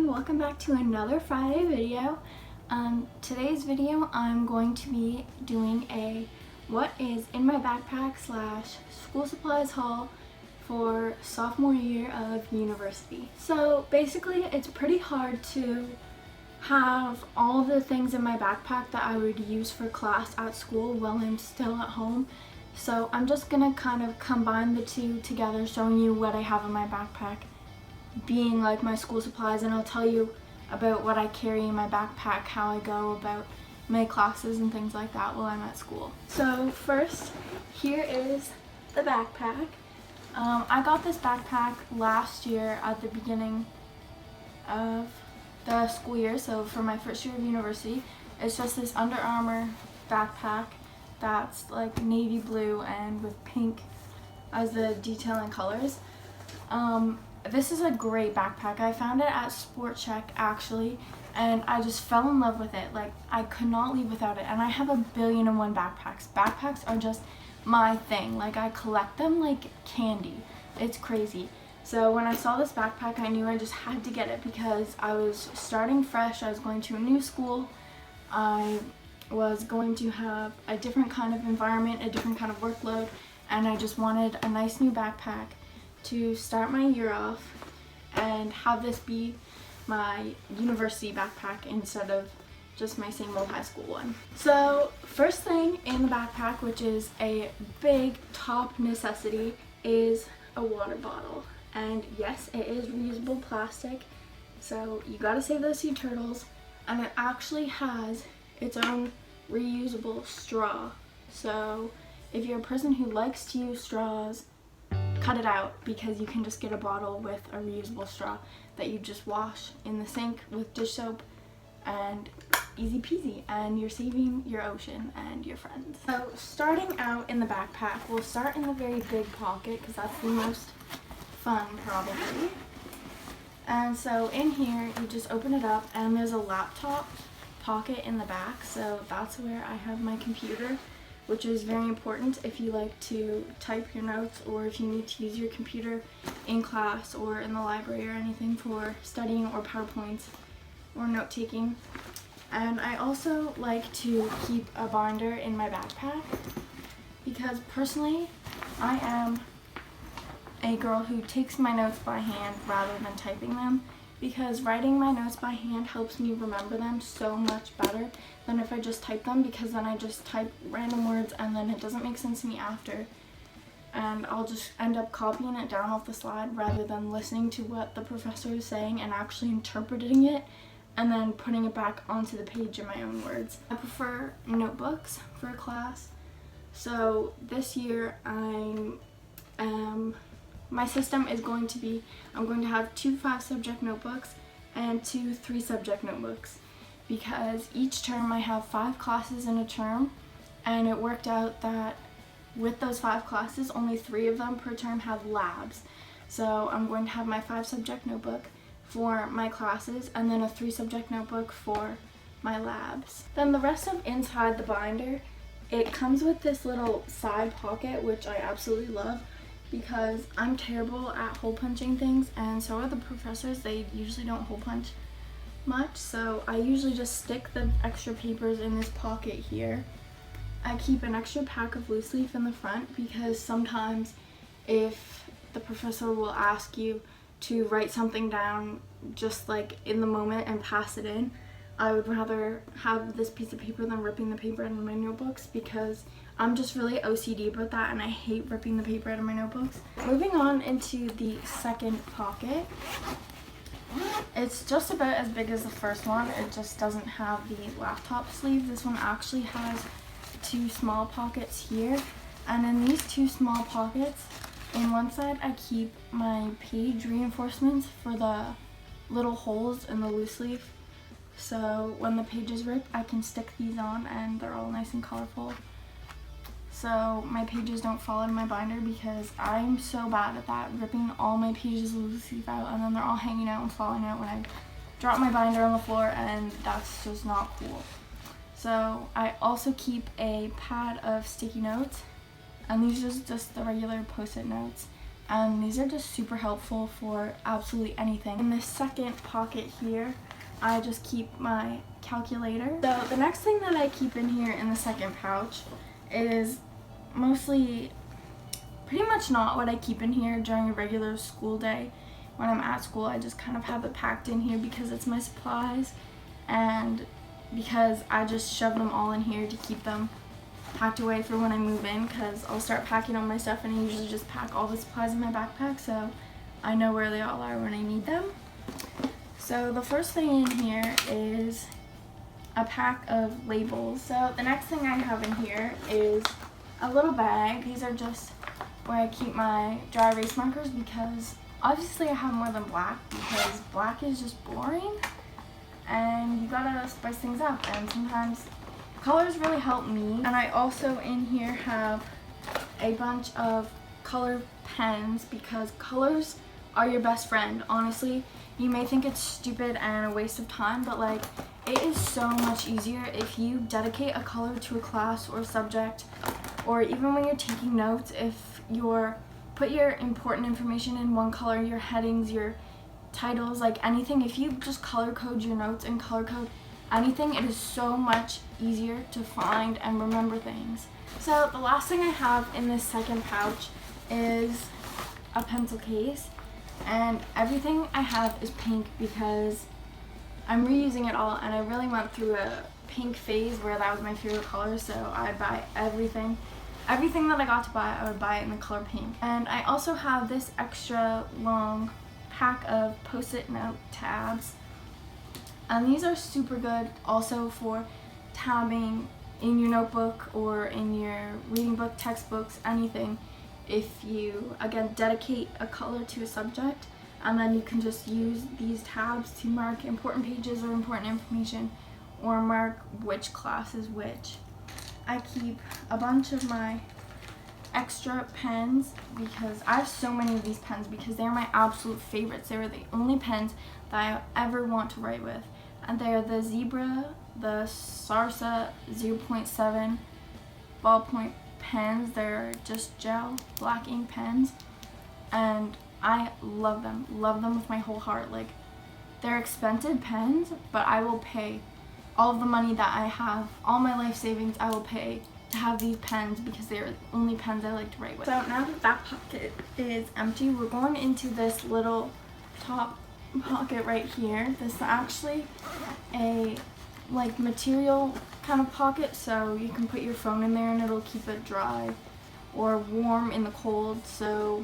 everyone, welcome back to another Friday video. Today's video I'm going to be doing a what is in my backpack slash school supplies haul for sophomore year of university. So basically it's pretty hard to have all of the things in my backpack that I would use for class at school while I'm still at home. So I'm just gonna kind of combine the two together, showing you what I have in my backpack being like my school supplies, and I'll tell you about what I carry in my backpack, how I go about my classes and things like that while I'm at school. So first, here is the backpack. I got this backpack last year at the beginning of the school year, so for my first year of university. It's just this Under Armour backpack that's like navy blue and with pink as the detailing colors. This is a great backpack. I found it at Sport Check actually, and I just fell in love with it. Like, I could not leave without it, and I have 1,000,000,001 backpacks. Backpacks are just my thing. Like, I collect them like candy. It's crazy. So when I saw this backpack, I knew I just had to get it because I was starting fresh. I was going to a new school. I was going to have a different kind of environment, a different kind of workload, and I just wanted a nice new backpack to start my year off and have this be my university backpack instead of just my same old high school one. So first thing in the backpack, which is a big top necessity, is a water bottle. And yes, it is reusable plastic, so you gotta save those sea turtles. And it actually has its own reusable straw. So if you're a person who likes to use straws, cut it out, because you can just get a bottle with a reusable straw that you just wash in the sink with dish soap, and easy peasy, and you're saving your ocean and your friends. So starting out in the backpack, we'll start in the very big pocket because that's the most fun probably. And so in here you just open it up and there's a laptop pocket in the back, so that's where I have my computer, which is very important if you like to type your notes or if you need to use your computer in class or in the library or anything for studying or PowerPoints or note-taking. And I also like to keep a binder in my backpack because personally I am a girl who takes my notes by hand rather than typing them, because writing my notes by hand helps me remember them so much better than if I just type them, because then I just type random words and then it doesn't make sense to me after, and I'll just end up copying it down off the slide rather than listening to what the professor is saying and actually interpreting it and then putting it back onto the page in my own words. I prefer notebooks for class, so this year my system is going to be, I'm going to have 2 5-subject notebooks and 2 3-subject notebooks, because each term I have 5 classes in a term, and it worked out that with those 5 classes, only 3 of them per term have labs. So I'm going to have my 5-subject notebook for my classes and then a 3-subject notebook for my labs. Then the rest of inside the binder, it comes with this little side pocket, which I absolutely love, because I'm terrible at hole punching things, and so are the professors. They usually don't hole punch much, so I usually just stick the extra papers in this pocket here. I keep an extra pack of loose leaf in the front because sometimes if the professor will ask you to write something down just like in the moment and pass it in, I would rather have this piece of paper than ripping the paper out of my notebooks, because I'm just really OCD about that and I hate ripping the paper out of my notebooks. Moving on into the second pocket. It's just about as big as the first one. It just doesn't have the laptop sleeve. This one actually has 2 small pockets here, and in these 2 small pockets, in one side I keep my page reinforcements for the little holes in the loose leaf. So when the pages rip, I can stick these on and they're all nice and colorful, so my pages don't fall out of my binder, because I'm so bad at that, ripping all my pages of loose leaf out and then they're all hanging out and falling out when I drop my binder on the floor, and that's just not cool. So I also keep a pad of sticky notes, and these are just the regular post-it notes and these are just super helpful for absolutely anything. In this second pocket here, I just keep my calculator. So the next thing that I keep in here in the second pouch is mostly pretty much not what I keep in here during a regular school day. When I'm at school, I just kind of have it packed in here because it's my supplies, and because I just shove them all in here to keep them packed away for when I move in, because I'll start packing all my stuff and I usually just pack all the supplies in my backpack so I know where they all are when I need them. So the first thing in here is a pack of labels. So the next thing I have in here is a little bag. These are just where I keep my dry erase markers, because obviously I have more than black, because black is just boring and you gotta spice things up, and sometimes colors really help me. And I also in here have a bunch of color pens, because colors are your best friend. Honestly, you may think it's stupid and a waste of time, but like, it is so much easier if you dedicate a color to a class or subject, or even when you're taking notes, if you're put your important information in one color, your headings, your titles, like anything, if you just color code your notes and color code anything, it is so much easier to find and remember things. So the last thing I have in this second pouch is a pencil case, and everything I have is pink because I'm reusing it all, and I really went through a pink phase where that was my favorite color, so I buy everything that I got to buy, I would buy it in the color pink. And I also have this extra long pack of post-it note tabs, and these are super good also for tabbing in your notebook or in your reading book, textbooks, anything. If you, again, dedicate a color to a subject, and then you can just use these tabs to mark important pages or important information, or mark which class is which. I keep a bunch of my extra pens because I have so many of these pens because they're my absolute favorites. They were the only pens that I ever want to write with, and they're the Zebra, the Sarsa 0.7 ballpoint pens. They're just gel black ink pens, and I love them with my whole heart. Like, they're expensive pens, but I will pay all of the money that I have, all my life savings, I will pay to have these pens because they're the only pens I like to write with. So now that that pocket is empty, we're going into this little top pocket right here. This is actually a like material kind of pocket, so you can put your phone in there and it'll keep it dry or warm in the cold, so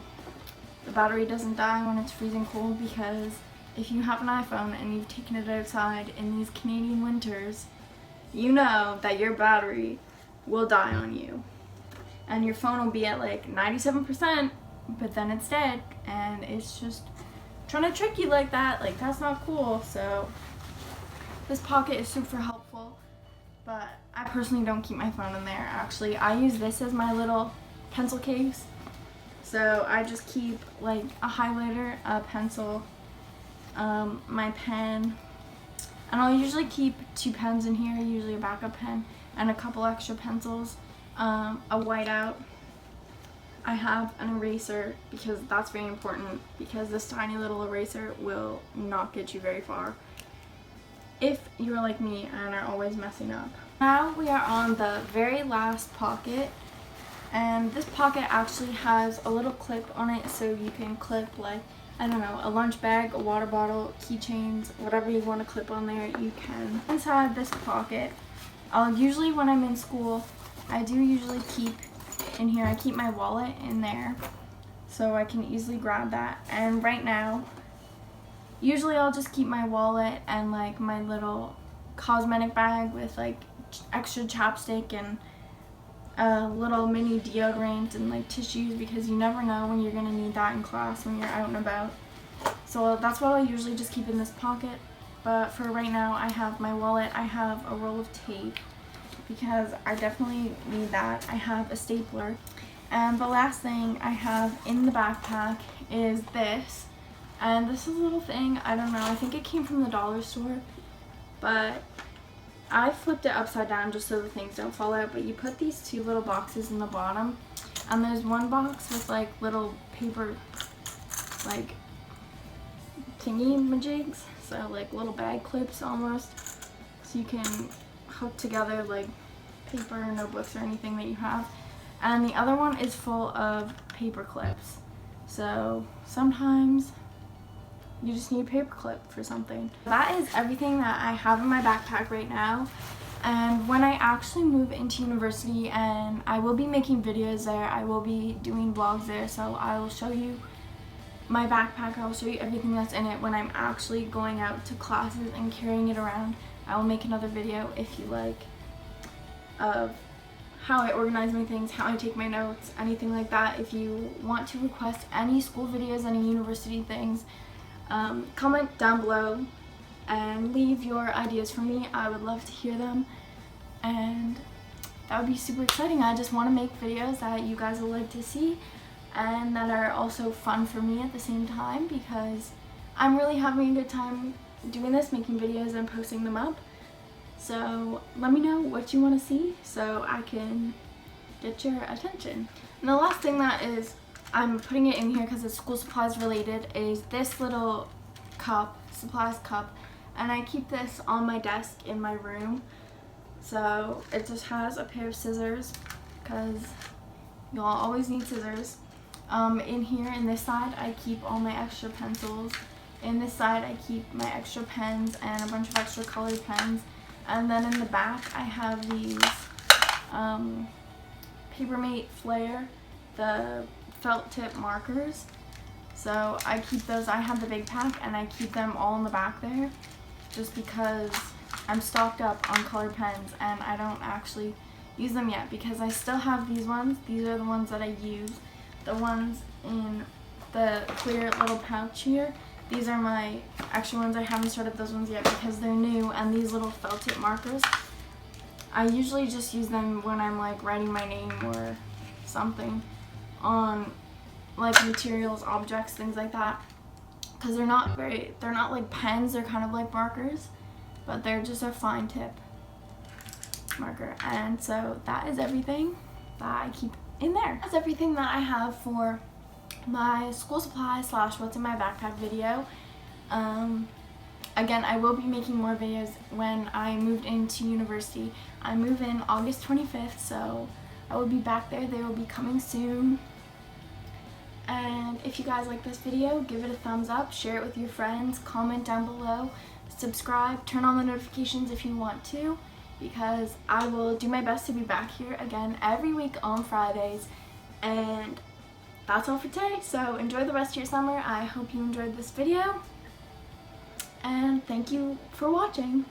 the battery doesn't die when it's freezing cold, because if you have an iPhone and you've taken it outside in these Canadian winters, you know that your battery will die on you. And your phone will be at like 97%, but then it's dead, and it's just trying to trick you like that. Like, that's not cool. So this pocket is super helpful, but I personally don't keep my phone in there. Actually, I use this as my little pencil case. So I just keep like a highlighter, a pencil, my pen, and I'll usually keep 2 pens in here, usually a backup pen, and a couple extra pencils, a whiteout. I have an eraser because that's very important, because this tiny little eraser will not get you very far if you're like me and are always messing up. Now we are on the very last pocket, and this pocket actually has a little clip on it, so you can clip, like, I don't know, a lunch bag, a water bottle, keychains, whatever you want to clip on there, you can. Inside this pocket, I'll usually, when I'm in school, I do usually keep in here, I keep my wallet in there so I can easily grab that. And right now, usually I'll just keep my wallet and like my little cosmetic bag with like extra chapstick and a little mini deodorant and like tissues, because you never know when you're gonna need that in class when you're out and about. So that's what I usually just keep in this pocket. But for right now, I have my wallet, I have a roll of tape because I definitely need that. I have a stapler. And the last thing I have in the backpack is this. And this is a little thing, I don't know, I think it came from the dollar store, but I flipped it upside down just so the things don't fall out. But you put these 2 little boxes in the bottom, and there's one box with like little paper like thingy-majigs, so like little bag clips almost, so you can hook together like paper, notebooks, or anything that you have. And the other one is full of paper clips, so sometimes you just need a paper clip for something. That is everything that I have in my backpack right now. And when I actually move into university, and I will be making videos there, I will be doing vlogs there, so I will show you my backpack, I will show you everything that's in it when I'm actually going out to classes and carrying it around. I will make another video, if you like, of how I organize my things, how I take my notes, anything like that. If you want to request any school videos, any university things, comment down below and leave your ideas for me. I would love to hear them, and that would be super exciting. I just want to make videos that you guys will like to see and that are also fun for me at the same time, because I'm really having a good time doing this, making videos and posting them up. So let me know what you want to see so I can get your attention. And the last thing that is, I'm putting it in here because it's school supplies related, is this little cup, supplies cup, and I keep this on my desk in my room. So it just has a pair of scissors, because you'll always need scissors. In here, in this side, I keep all my extra pencils. In this side, I keep my extra pens and a bunch of extra colored pens. And then in the back, I have these Papermate Flare, the felt tip markers. So I keep those. I have the big pack, and I keep them all in the back there, just because I'm stocked up on colored pens and I don't actually use them yet, because I still have these ones. These are the ones that I use. The ones in the clear little pouch here, these are my extra ones. I haven't started those ones yet because they're new. And these little felt tip markers, I usually just use them when I'm like writing my name or something on like materials, objects, things like that, because they're not like pens, they're kind of like markers, but they're just a fine tip marker. And so that is everything that I keep in there. That's everything that I have for my school supplies / what's in my backpack video. Again, I will be making more videos when I moved into university. I move in August 25th, so I will be back there. They will be coming soon. And if you guys like this video, give it a thumbs up, share it with your friends, comment down below, subscribe, turn on the notifications if you want to, because I will do my best to be back here again every week on Fridays. And that's all for today, so enjoy the rest of your summer. I hope you enjoyed this video, and thank you for watching.